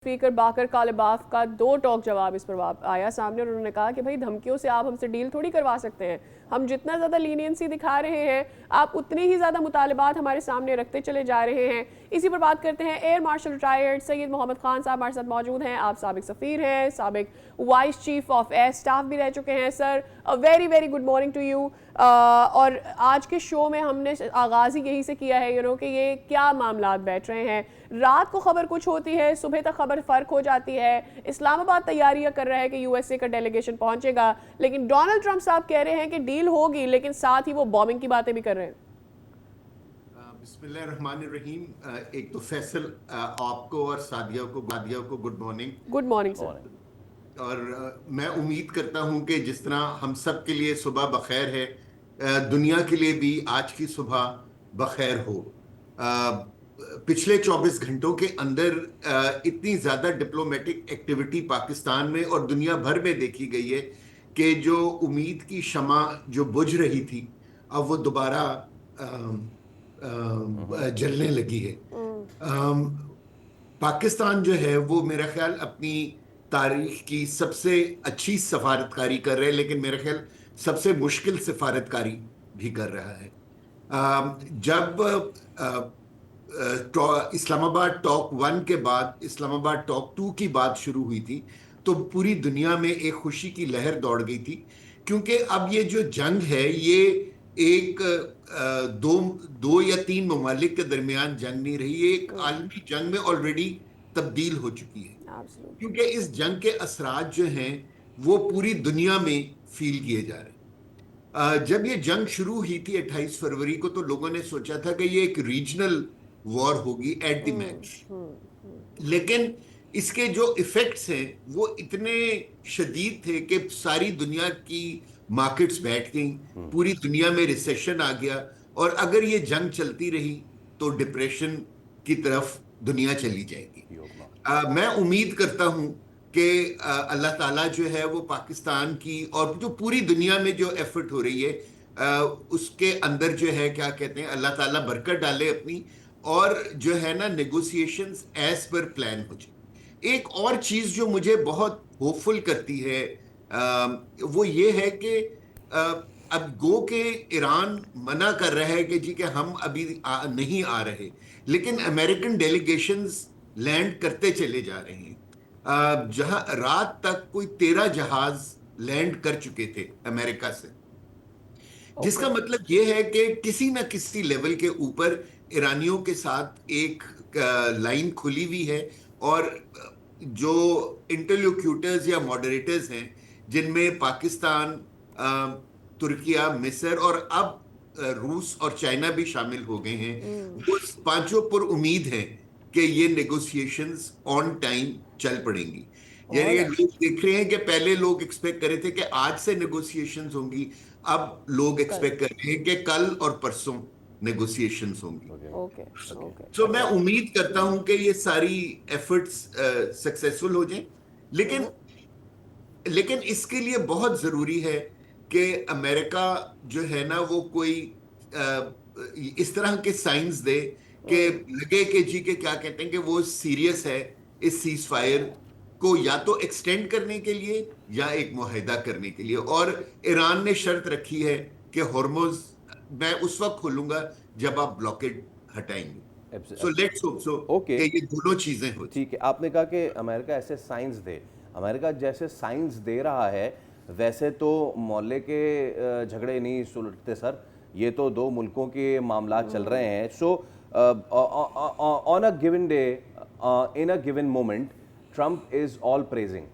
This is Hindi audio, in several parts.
स्पीकर बाकर कालिबाफ का दो टॉक जवाब इस पर आया सामने और उन्होंने कहा कि भाई धमकियों से आप हमसे डील थोड़ी करवा सकते हैं। हम जितना ज़्यादा लीनियंसी दिखा रहे हैं आप उतने ही ज़्यादा मुतालबात हमारे सामने रखते चले जा रहे हैं। इसी पर बात करते हैं। Air marshal retired Syed Mohammad Khan साहब हमारे साथ मौजूद हैं। आप साबिक सफ़ीर हैं, साबिक vice chief of air staff भी रह चुके हैं। Sir a very very good morning to you. और आज के शो में हमने आगाज़ ही यही से किया है कि ये क्या मामला बैठ रहे हैं। रात को खबर कुछ होती है, सुबह तक खबर फ़र्क हो जाती है। इस्लामाबाद तैयारियां कर रहा है कि यूएसए का डेलीगेशन पहुंचेगा, लेकिन डोनाल्ड ट्रंप साहब कह रहे हैं कि डील होगी, लेकिन साथ ही वो बॉम्बिंग की बातें भी कर रहे हैं। बिस्मिल्लाहिर्रहमानिर्रहीम। एक तो फैसल आपको और सादिया को good morning. Good morning sir. और मैं उम्मीद करता हूं कि जिस तरह हम सब के लिए सुबह बखैर है, दुनिया के लिए भी आज की सुबह बखैर हो। पिछले 24 घंटों के अंदर इतनी ज़्यादा डिप्लोमेटिक एक्टिविटी पाकिस्तान में और दुनिया भर में देखी गई है कि जो उम्मीद की शमा जो बुझ रही थी अब वो दोबारा जलने लगी है। पाकिस्तान जो है वो मेरा ख्याल अपनी तारीख की सबसे अच्छी सफारतकारी कर रहे हैं, लेकिन मेरा ख्याल सबसे मुश्किल सफारतकारी भी कर रहा है। जब इस्लामाबाद टॉक 1 के बाद इस्लामाबाद टॉक 2 की बात शुरू हुई थी तो पूरी दुनिया में एक खुशी की लहर दौड़ गई थी, क्योंकि अब ये जो जंग है ये एक दो दो या तीन ममालिक के दरमियान जंग नहीं रही, ये एक आलमी जंग में ऑलरेडी तब्दील हो चुकी है। क्योंकि इस जंग के असरात जो हैं वो पूरी दुनिया में फील किए जा रहे हैं। जब ये जंग शुरू हुई थी 28 फरवरी को तो लोगों ने सोचा था कि ये एक रीजनल वॉर होगी एट द मैक्स, लेकिन इसके जो इफेक्ट्स हैं वो इतने शदीद थे कि सारी दुनिया की मार्केट्स बैठ गई, पूरी दुनिया में रिसेशन आ गया, और अगर ये जंग चलती रही तो डिप्रेशन की तरफ दुनिया चली जाएगी। मैं उम्मीद करता हूं कि अल्लाह ताला जो है वो पाकिस्तान की और जो पूरी दुनिया में जो एफर्ट हो रही है उसके अंदर जो है क्या कहते हैं अल्लाह ताला बरकत डाले अपनी, और जो है ना नेगोशिएशंस एज पर प्लान हो जाए। एक और चीज जो मुझे बहुत होपफुल करती है वो ये है कि अब गो के ईरान मना कर रहा है कि जी कि हम अभी नहीं आ रहे, लेकिन अमेरिकन डेलीगेशंस लैंड करते चले जा रहे हैं। जहां रात तक कोई 13 जहाज लैंड कर चुके थे अमेरिका से, जिसका मतलब यह है कि किसी न किसी लेवल के ऊपर ईरानियों के साथ एक लाइन खुली हुई है, और जो इंटरलोक्यूटर्स या मॉडरेटर्स हैं जिनमें पाकिस्तान, तुर्किया, मिस्र और अब रूस और चाइना भी शामिल हो गए हैं, वो पांचों पर उम्मीद है कि ये नेगोशिएशंस ऑन टाइम चल पड़ेंगी। यानी ये लोग देख रहे हैं कि पहले लोग एक्सपेक्ट कर रहे थे कि आज से नेगोशिएशंस होंगी, अब लोग एक्सपेक्ट कर रहे हैं कि कल और परसों नेगोशिएशंस होंगी। तो मैं उम्मीद करता हूं कि ये सारी एफर्ट्स सक्सेसफुल हो जाएं, लेकिन लेकिन इसके लिए बहुत जरूरी है कि अमेरिका जो है ना वो कोई इस तरह के साइंस दे कि लगे कि जी के क्या कहते हैं कि वो सीरियस है इस सीज फायर को या तो एक्सटेंड करने के लिए या एक मुआहिदा करने के लिए। और ईरान ने शर्त रखी है कि हॉर्मुज मैं उस वक्त खोलूंगा जब आप ब्लॉकेड हटाएंगे। सो लेट्स होप सो कि ये दोनों चीजें हो। ठीक है, आपने कहा कि अमेरिका ऐसे साइंस दे, अमेरिका जैसे साइंस दे रहा है वैसे तो मोहल्ले के झगड़े नहीं सुलझते सर, ये तो दो मुल्कों के मामला चल रहे हैं। So on a given day, in a given moment, Trump is all praising,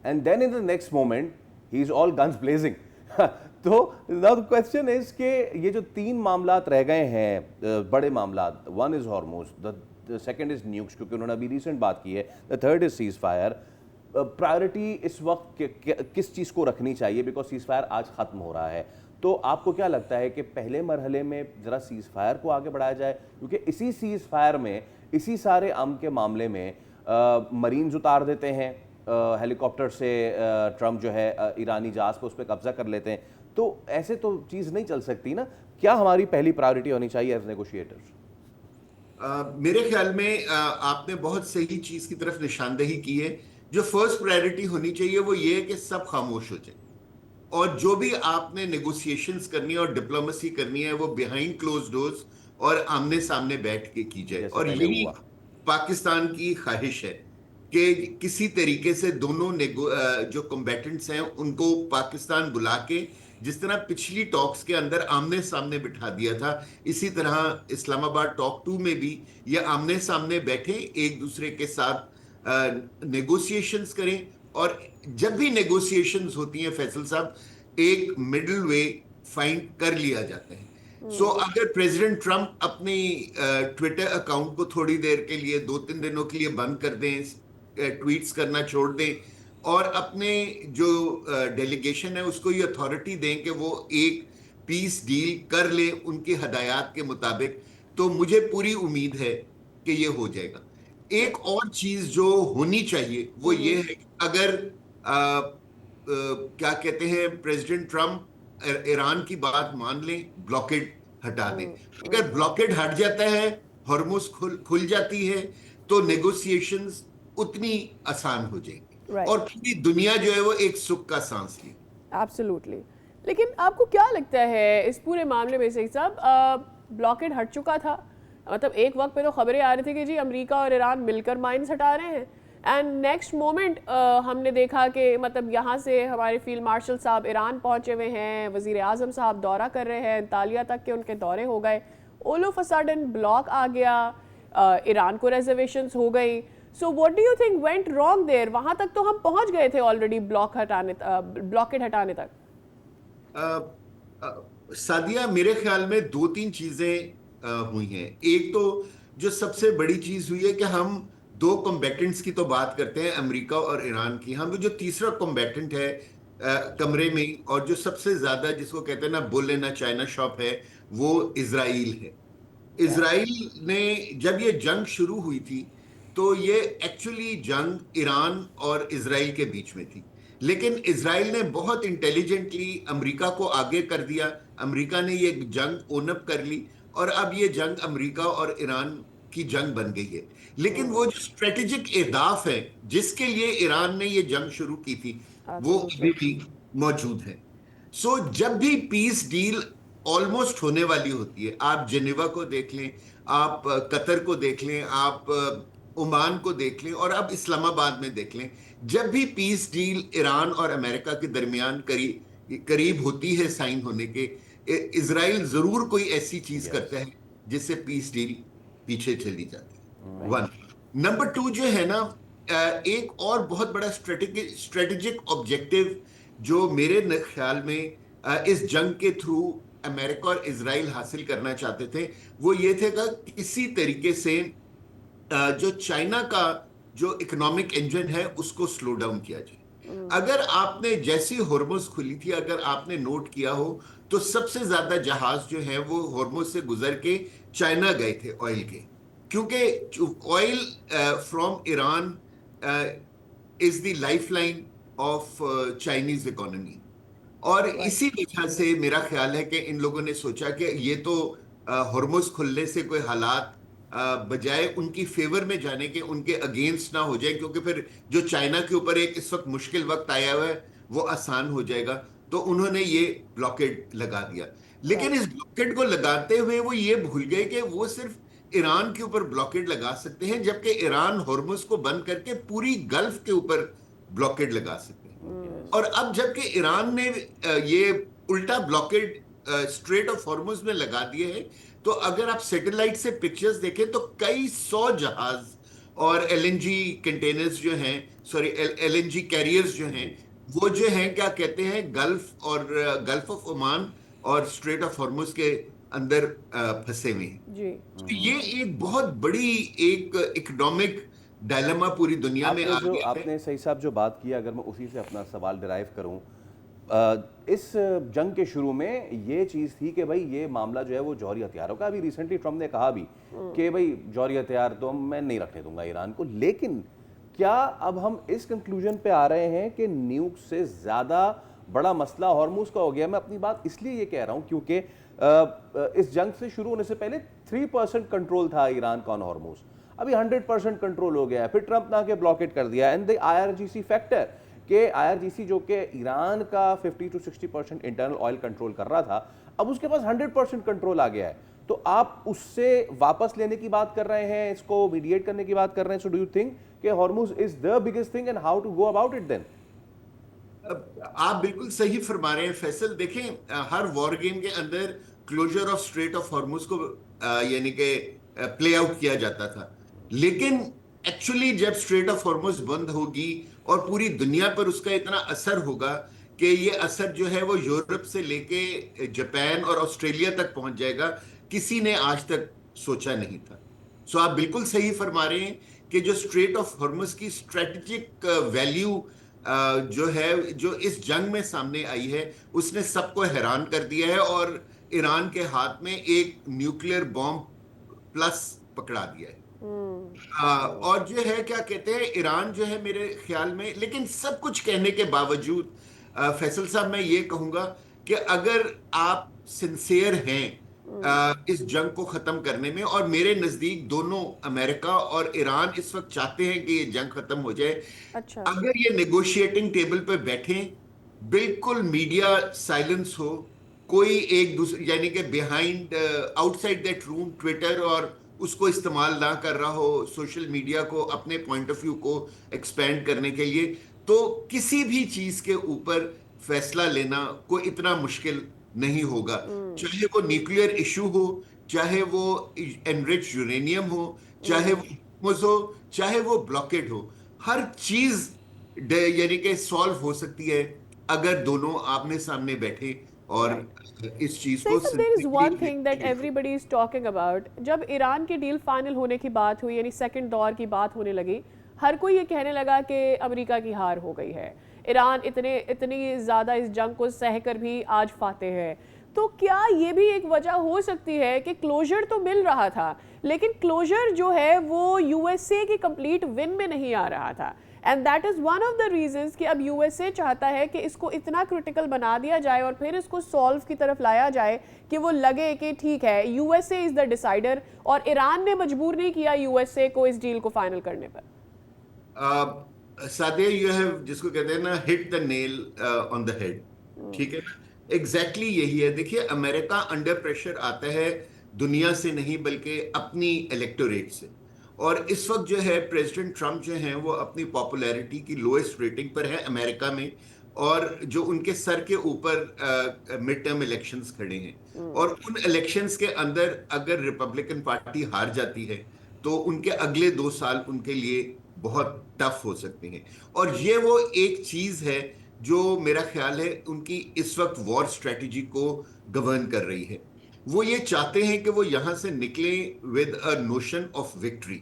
and then in the next moment he's all guns blazing. तो now the question is कि ये जो तीन मामलात रह गए हैं बड़े मामलात, one is Hormuz, the second is nukes क्योंकि उन्होंने अभी recent बात की है, the third is ceasefire. Priority इस वक्त किस चीज़ को रखनी चाहिए, बिकॉज सीज़फायर आज ख़त्म हो रहा है। तो आपको क्या लगता है कि पहले मरहले में ज़रा सीज़फायर को आगे बढ़ाया जाए, क्योंकि इसी सीज़फायर में, इसी सारे अमन के मामले में मरीन्स उतार देते हैं हेलीकॉप्टर से, ट्रम्प जो है ईरानी जहाज पर उस पर कब्जा कर लेते हैं, तो ऐसे तो चीज़ नहीं चल सकती ना। क्या हमारी पहली प्रायोरिटी होनी चाहिए एज नेगोशिएटर्स? मेरे ख्याल में आपने बहुत सही चीज की तरफ निशानदेही की है। जो फर्स्ट प्रायोरिटी होनी चाहिए वो ये है कि सब खामोश हो जाए, और जो भी आपने नेगोशिएशंस करनी है और डिप्लोमेसी करनी है वो बिहाइंड क्लोज डोर्स और आमने सामने बैठ के की जाए। जैसे और पहले यही हुआ। पाकिस्तान की ख्वाहिश है कि किसी तरीके से दोनों जो कॉम्बेटेंट्स हैं उनको पाकिस्तान बुला के, जिस तरह पिछली टॉक्स के अंदर आमने सामने बिठा दिया था, इसी तरह इस्लामाबाद टॉक 2 में भी ये आमने सामने बैठे एक दूसरे के साथ नेगोशिएशंस करें। और जब भी नेगोशिएशंस होती हैं फैसल साहब, एक मिडिल वे फाइंड कर लिया जाता है। सो अगर प्रेसिडेंट ट्रंप अपनी ट्विटर अकाउंट को थोड़ी देर के लिए 2-3 दिनों के लिए बंद कर दें, ट्वीट्स करना छोड़ दें, और अपने जो डेलीगेशन है उसको ये अथॉरिटी दें कि वो एक पीस डील कर ले उनकी हदायत के मुताबिक, तो मुझे पूरी उम्मीद है कि ये हो जाएगा। एक और चीज जो होनी चाहिए वो ये है कि अगर क्या कहते हैं प्रेसिडेंट ट्रंप ईरान की बात मान लें, ब्लॉकेड हटा दें। अगर ब्लॉकेड हट जाता है, हॉर्मुज खुल जाती है, तो नेगोशिएशंस उतनी आसान हो जाएंगी Right. और पूरी दुनिया जो है वो एक सुख का सांस ले। एब्सोल्युटली। लेकिन आपको क्या लगता है इस पूरे मामले में से साहब, ब्लॉकेड हट चुका था, मतलब एक वक्त पे तो खबरें आ रही थी कि जी अमेरिका और ईरान मिलकर माइंस हटा रहे हैं, एंड नेक्स्ट मोमेंट हमने देखा कि मतलब यहाँ से हमारे फील्ड मार्शल साहब ईरान पहुँचे हुए हैं, वज़ीर आज़म साहब दौरा कर रहे हैं, तालिया तक के उनके दौरे हो गए, all of a sudden block आ गया, ईरान को रिजर्वेशंस हो गई। So what do you think went wrong there? वहां तक तो हम पहुंच गए थे ऑलरेडी ब्लॉकेड हटाने तक। सादिया, मेरे ख्याल में 2-3 चीजें हुई हैं। एक तो जो सबसे बड़ी चीज हुई है कि हम दो कॉम्बैटेंट्स की तो बात करते हैं, अमेरिका और ईरान की, हम जो तीसरा कॉम्बैटेंट है कमरे में, और जो सबसे ज्यादा जिसको कहते हैं ना bull in a China shop है, वो इजराइल है। इजराइल ने जब ये जंग शुरू हुई थी तो ये एक्चुअली जंग ईरान और इजराइल के बीच में थी, लेकिन इजराइल ने बहुत इंटेलिजेंटली अमेरिका को आगे कर दिया। अमेरिका ने ये जंग ओनअप कर ली और अब ये जंग अमेरिका और ईरान की जंग बन गई है। लेकिन वो जो स्ट्रेटेजिक अहदाफ है जिसके लिए ईरान ने ये जंग शुरू की थी वो अभी भी मौजूद है। सो जब भी पीस डील ऑलमोस्ट होने वाली होती है, आप जेनेवा को देख लें, आप कतर को देख लें, आप ओमान को देख लें, और अब इस्लामाबाद में देख लें, जब भी पीस डील ईरान और अमेरिका के दरमियान करीब होती है साइन होने के, इजराइल जरूर कोई ऐसी चीज करता है जिससे पीस डील पीछे चली जाती है। 1 नंबर 2 जो है ना, एक और बहुत बड़ा स्ट्रेटेजिक ऑब्जेक्टिव जो मेरे ख्याल में इस जंग के थ्रू अमेरिका और इजराइल हासिल करना चाहते थे, वो ये थे कि किसी तरीके से जो चाइना का जो इकोनॉमिक इंजन है उसको स्लो डाउन किया जाए। अगर आपने जैसी हॉर्मुज खुली थी, अगर आपने नोट किया हो, तो सबसे ज्यादा जहाज जो है वो हॉर्मुज से गुजर के चाइना गए थे ऑयल के, क्योंकि oil from Iran is the lifeline of Chinese economy. और इसी वजह से मेरा ख्याल है कि इन लोगों ने सोचा कि ये तो हॉर्मुज खुलने से कोई हालात बजाय उनकी फेवर में जाने के उनके अगेंस्ट ना हो जाए, क्योंकि फिर जो चाइना के ऊपर एक इस वक्त मुश्किल वक्त आया हुआ है वो आसान हो जाएगा, तो उन्होंने ये ब्लॉकेड लगा दिया। लेकिन इस ब्लॉकेड को लगाते हुए वो ये भूल गए कि वो सिर्फ ईरान के ऊपर ब्लॉकेड लगा सकते हैं, जबकि ईरान हॉर्मुज को बंद करके पूरी गल्फ के ऊपर ब्लॉकेड लगा सकते हैं। और अब जबकि ईरान ने ये उल्टा ब्लॉकेड स्ट्रेट ऑफ हॉर्मुज में लगा दिए हैं, तो अगर आप सैटेलाइट से पिक्चर्स देखें तो कई 100 जहाज और एलएनजी कंटेनर्स जो हैं, सॉरी एलएनजी कैरियर्स जो हैं, वो जो हैं क्या कहते हैं गल्फ और गल्फ ऑफ ओमान और स्ट्रेट ऑफ हॉर्मुज के अंदर फंसे हुए हैं जी। तो ये एक बहुत बड़ी एक इकोनॉमिक डायलेमा पूरी दुनिया में आ गया है। आपने सही साहब जो बात की, अगर मैं उसी से अपना सवाल डिराइव करूं, इस जंग के शुरू में ये चीज़ थी कि भाई ये मामला जो है वो जौहरी हथियारों का, अभी रिसेंटली ट्रम्प ने कहा भी कि भाई जौहरी हथियार तो मैं नहीं रखने दूंगा ईरान को, लेकिन क्या अब हम इस कंक्लूजन पे आ रहे हैं कि न्यूक से ज़्यादा बड़ा मसला हॉर्मुज का हो गया? मैं अपनी बात इसलिए ये कह रहा हूँ क्योंकि इस जंग से शुरू होने से पहले 3% कंट्रोल था ईरान का ऑन हॉर्मूज, अभी 100% कंट्रोल हो गया है। फिर ट्रंप ने आके ब्लॉकेट कर दिया। एंड द IRGC फैक्टर के IRGC जो कि ईरान का 50 to 60% इंटरनल ऑयल कंट्रोल कर रहा था, अब उसके पास 100% कंट्रोल आ गया है। तो आप उससे वापस लेने की बात कर रहे हैं, इसको मीडिएट करने की बात कर रहे हैं। सो डू यू थिंक कि Hormuz is the biggest thing and how to go about it then? आप बिल्कुल सही फरमा रहे हैं फैसल। देखें, हर वॉर गेम के अंदर closure of strait of Hormuz को यानी कि प्ले आउट किया जाता था, लेकिन एक्चुअली जब स्ट्रेट ऑफ हॉर्मुज बंद होगी और पूरी दुनिया पर उसका इतना असर होगा कि ये असर जो है वो यूरोप से लेके जापान और ऑस्ट्रेलिया तक पहुंच जाएगा, किसी ने आज तक सोचा नहीं था। सो आप बिल्कुल सही फरमा रहे हैं कि जो स्ट्रेट ऑफ हॉर्मुज की स्ट्रेटेजिक वैल्यू जो है, जो इस जंग में सामने आई है, उसने सबको हैरान कर दिया है और ईरान के हाथ में एक न्यूक्लियर बॉम्ब प्लस पकड़ा दिया है। और जो है क्या कहते हैं, ईरान जो है मेरे ख्याल में, लेकिन सब कुछ कहने के बावजूद फैसल साहब मैं ये कहूंगा कि अगर आप सिंसियर हैं इस जंग को खत्म करने में, और मेरे नजदीक दोनों अमेरिका और ईरान इस वक्त चाहते हैं कि ये जंग खत्म हो जाए। अच्छा। अगर ये नेगोशिएटिंग टेबल पे बैठे, बिल्कुल मीडिया साइलेंस हो, कोई एक दूसरे यानी कि behind outside that room Twitter और उसको इस्तेमाल ना कर रहा हो, सोशल मीडिया को अपने पॉइंट ऑफ व्यू को एक्सपेंड करने के लिए, तो किसी भी चीज के ऊपर फैसला लेना कोई इतना मुश्किल नहीं होगा। चाहे वो न्यूक्लियर इशू हो, चाहे वो एनरिच्ड यूरेनियम हो, चाहे वो hormuz हो, चाहे वो ब्लॉकेड हो, हर चीज यानी कि सॉल्व हो सकती है अगर दोनों आमने सामने बैठे और इस चीज को there is one thing that everybody is talking about. जब ईरान की डील फाइनल होने की बात हुई, यानी सेकंड दौर की बात होने लगी, हर कोई ये कहने लगा कि अमेरिका की हार हो गई है, ईरान इतनी ज़्यादा इस जंग को सहकर भी आज फातेह है। तो क्या ये भी एक वजह हो सकती है कि क्लोजर तो मिल रहा था, लेकिन क्लोजर जो है वो यूएसए की कंप्लीट विन में नहीं आ रहा था, and that is one of the reasons कि अब यूएसए चाहता है कि इसको इतना क्रिटिकल बना दिया जाए और फिर इसको सॉल्व की तरफ लाया जाए कि वो लगे कि ठीक है यूएसए इज़ द डिसाइडर, और ईरान ने मजबूर नहीं किया यूएसए को इस डील को फाइनल करने पर। सादे, यू हैव जिसको कहते हैं ना, hit the nail on the head. ठीक है, एग्जैक्टली यही है। देखिए, अमेरिका अंडर प्रेशर आता है दुनिया से नहीं बल्कि अपनी इलेक्टोरेट से, और इस वक्त जो है प्रेसिडेंट ट्रंप जो हैं वो अपनी पॉपुलैरिटी की लोएस्ट रेटिंग पर है अमेरिका में, और जो उनके सर के ऊपर मिड टर्म इलेक्शंस खड़े हैं, और उन इलेक्शंस के अंदर अगर रिपब्लिकन पार्टी हार जाती है तो उनके अगले 2 साल उनके लिए बहुत टफ हो सकते हैं। और ये वो एक चीज है जो मेरा ख्याल है उनकी इस वक्त वॉर स्ट्रेटजी को गवर्न कर रही है। वो ये चाहते हैं कि वो यहां से निकले with a notion of victory,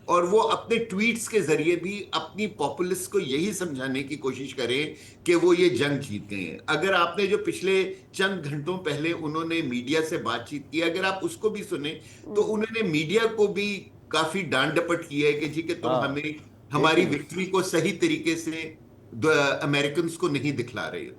और वो अपने ट्वीट्स के जरिए भी अपनी पॉपुलिस्ट को यही समझाने की कोशिश करें कि वो ये जंग जीत गए हैं। अगर आपने जो पिछले चंद घंटों पहले उन्होंने मीडिया से बातचीत की, अगर आप उसको भी सुने, तो उन्होंने मीडिया को भी काफी डांट डपट की है कि जी कि तुम हमें हमारी विक्ट्री को सही तरीके से अमेरिकन को नहीं दिखला रहे हो।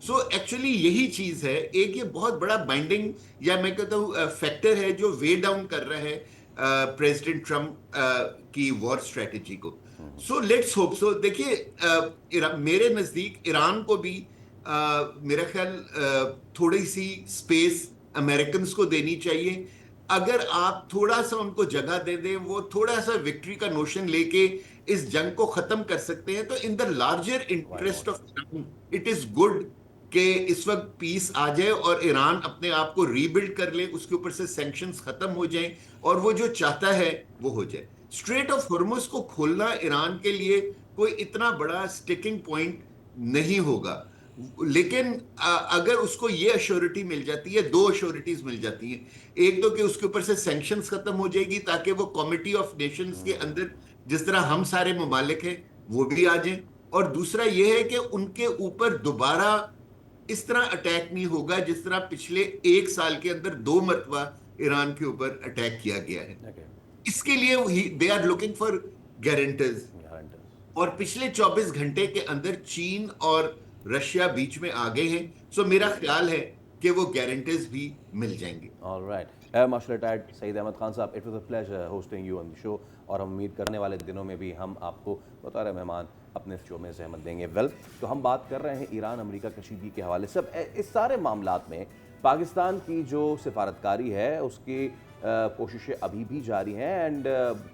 सो एक्चुअली यही चीज है, एक ये बहुत बड़ा बाइंडिंग या मैं कहता हूँ फैक्टर है जो वे डाउन कर रहा है प्रेसिडेंट ट्रंप की वॉर स्ट्रेटेजी को। So let's hope so. देखिए, मेरे नजदीक ईरान को भी मेरा ख्याल थोड़ी सी स्पेस अमेरिकन को देनी चाहिए। अगर आप थोड़ा सा उनको जगह दे दें, वो थोड़ा सा विक्ट्री का नोशन लेके इस जंग को खत्म कर सकते हैं, तो in the larger interest of Iran it is good कि इस वक्त पीस आ जाए और ईरान अपने आप को रीबिल्ड कर ले, उसके ऊपर से सैंक्शंस खत्म हो जाएं और वो जो चाहता है वो हो जाए। स्ट्रेट ऑफ हॉर्मुज को खोलना ईरान के लिए कोई इतना बड़ा स्टिकिंग पॉइंट नहीं होगा, लेकिन अगर उसको ये अश्योरिटी मिल जाती है, 2 अश्योरिटीज मिल जाती हैं। एक तो कि उसके ऊपर से सैंक्शंस खत्म हो जाएगी ताकि वो कमिटी ऑफ नेशंस के अंदर जिस तरह हम सारे ममालिक हैं वो भी आ जाएं, और दूसरा ये है कि उनके ऊपर दोबारा इस तरह अटैक नहीं होगा जिस तरह पिछले 1 साल के अंदर 2 मरतबा ईरान के ऊपर अटैक किया गया है। इसके लिए they are looking for guarantors, और पिछले 24 घंटे के अंदर चीन और रशिया बीच में आ गए हैं। सो मेरा ख्याल है कि वो गारंटीज भी मिल जाएंगे। All right. Marshal retired Saeed Ahmed Khan sahab, it was a pleasure hosting you on the show, और हम उम्मीद करने वाले दिनों में भी हम आपको बतौर मेहमान अपने शो में जहमत देंगे। वेल, तो हम बात कर रहे हैं ईरान अमेरिका कशीदगी के हवाले से। इस सारे मामलात में पाकिस्तान की जो सिफारतकारी है उसकी कोशिशें अभी भी जारी हैं, एंड